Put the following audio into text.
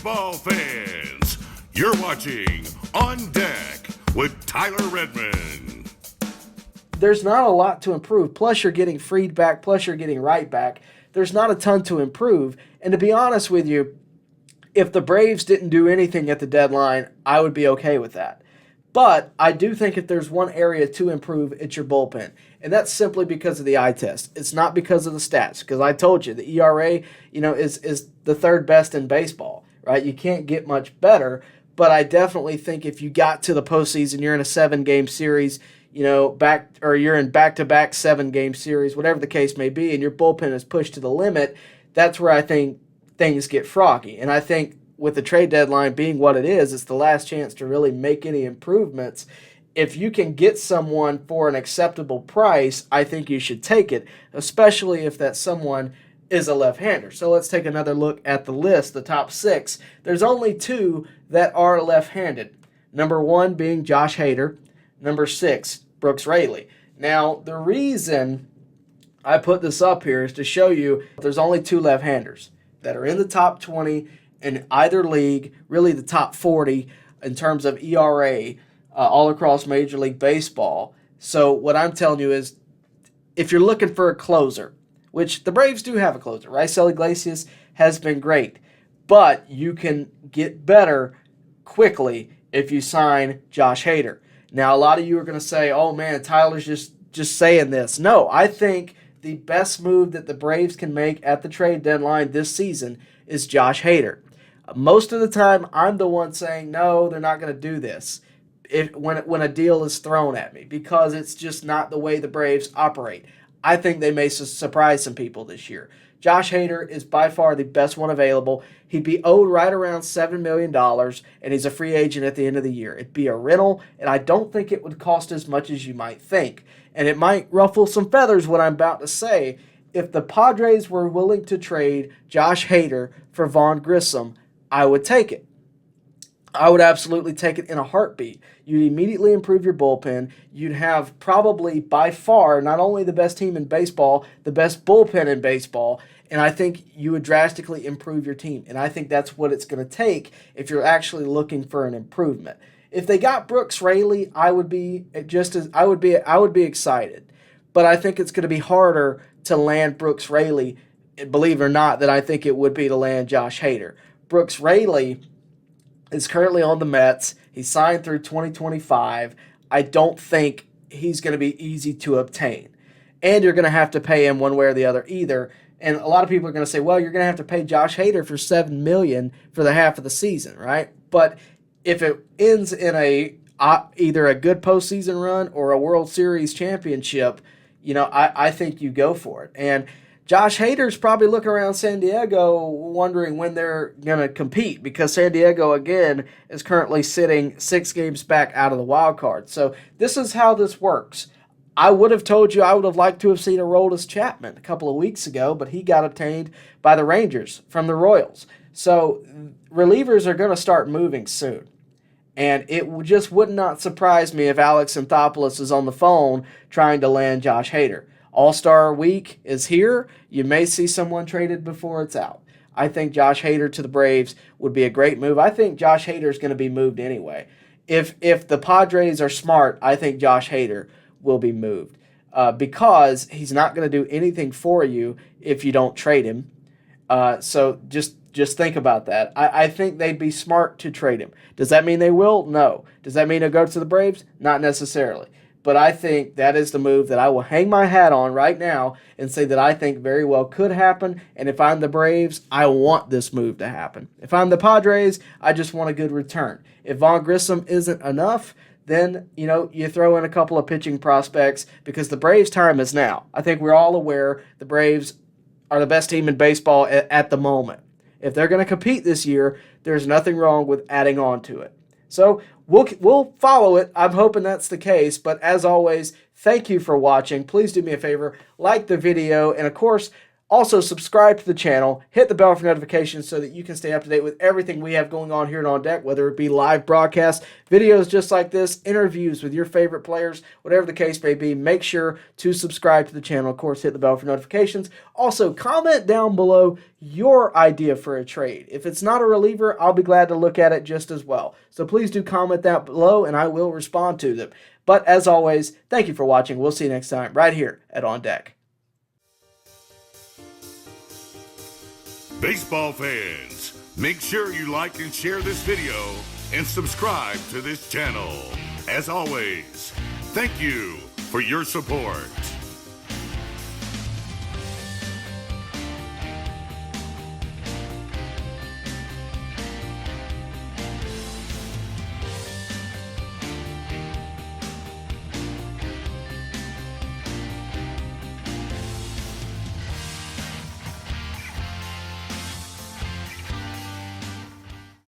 Baseball fans, you're watching On Deck with Tyler Redmond. There's not a lot to improve. Plus, you're getting Fried back. Plus, you're getting Wright back. There's not a ton to improve. And to be honest with you, if the Braves didn't do anything at the deadline, I would be okay with that. But I do think if there's one area to improve, it's your bullpen. And that's simply because of the eye test. It's not because of the stats. Because I told you, the ERA, is the third best in baseball, right? You can't get much better. But I definitely think if you got to the postseason, you're in a 7-game series, you're in back-to-back 7-game series, whatever the case may be, and your bullpen is pushed to the limit, that's where I think things get froggy. And I think with the trade deadline being what it is, it's the last chance to really make any improvements. If you can get someone for an acceptable price, I think you should take it, especially if that someone is a left-hander. So let's take another look at the list, the top 6. There's only 2 that are left-handed. Number 1 being Josh Hader. Number 6, Brooks Raley. Now, the reason I put this up here is to show you there's only 2 left-handers that are in the top 20 in either league, really the top 40 in terms of ERA all across Major League Baseball. So what I'm telling you is if you're looking for a closer, which the Braves do have a closer, Raisel Iglesias has been great, but you can get better quickly if you sign Josh Hader. Now, a lot of you are going to say, oh man, Tyler's just saying this. No, I think the best move that the Braves can make at the trade deadline this season is Josh Hader. Most of the time, I'm the one saying, no, they're not going to do this when a deal is thrown at me because it's just not the way the Braves operate. I think they may surprise some people this year. Josh Hader is by far the best one available. He'd be owed right around $7 million, and he's a free agent at the end of the year. It'd be a rental, and I don't think it would cost as much as you might think. And it might ruffle some feathers, what I'm about to say. If the Padres were willing to trade Josh Hader for Vaughn Grissom, I would take it. I would absolutely take it in a heartbeat. You'd immediately improve your bullpen. You'd have probably by far not only the best team in baseball, the best bullpen in baseball, and I think you would drastically improve your team. And I think that's what it's going to take if you're actually looking for an improvement. If they got Brooks Raley, I would be excited. But I think it's going to be harder to land Brooks Raley, believe it or not, than I think it would be to land Josh Hader. Brooks Raley is currently on the Mets. He's signed through 2025. I don't think he's going to be easy to obtain. And you're going to have to pay him one way or the other either. And a lot of people are going to say, well, you're going to have to pay Josh Hader for $7 million for the half of the season, right? But if it ends in either a good postseason run or a World Series championship, I think you go for it. And Josh Hader's probably looking around San Diego wondering when they're going to compete because San Diego, again, is currently sitting 6 games back out of the wild card. So this is how this works. I would have told you I would have liked to have seen Aroldis Chapman a couple of weeks ago, but he got obtained by the Rangers from the Royals. So relievers are going to start moving soon. And it just would not surprise me if Alex Anthopoulos is on the phone trying to land Josh Hader. All-Star Week is here. You may see someone traded before it's out. I think Josh Hader to the Braves would be a great move. I think Josh Hader is going to be moved anyway. If the Padres are smart, I think Josh Hader will be moved because he's not going to do anything for you if you don't trade him. So just think about that. I think they'd be smart to trade him. Does that mean they will? No. Does that mean he'll go to the Braves? Not necessarily. But I think that is the move that I will hang my hat on right now and say that I think very well could happen. And if I'm the Braves, I want this move to happen. If I'm the Padres, I just want a good return. If Vaughn Grissom isn't enough, then, you throw in a couple of pitching prospects because the Braves' time is now. I think we're all aware the Braves are the best team in baseball at the moment. If they're going to compete this year, there's nothing wrong with adding on to it. So we'll follow it. I'm hoping that's the case. But as always, thank you for watching. Please do me a favor, like the video. And of course, Also, subscribe to the channel, hit the bell for notifications so that you can stay up to date with everything we have going on here at On Deck, whether it be live broadcasts, videos just like this, interviews with your favorite players, whatever the case may be. Make sure to subscribe to the channel. Of course, hit the bell for notifications. Also, comment down below your idea for a trade. If it's not a reliever, I'll be glad to look at it just as well. So please do comment that below, and I will respond to them. But as always, thank you for watching. We'll see you next time right here at On Deck. Baseball fans, make sure you like and share this video and subscribe to this channel. As always, thank you for your support.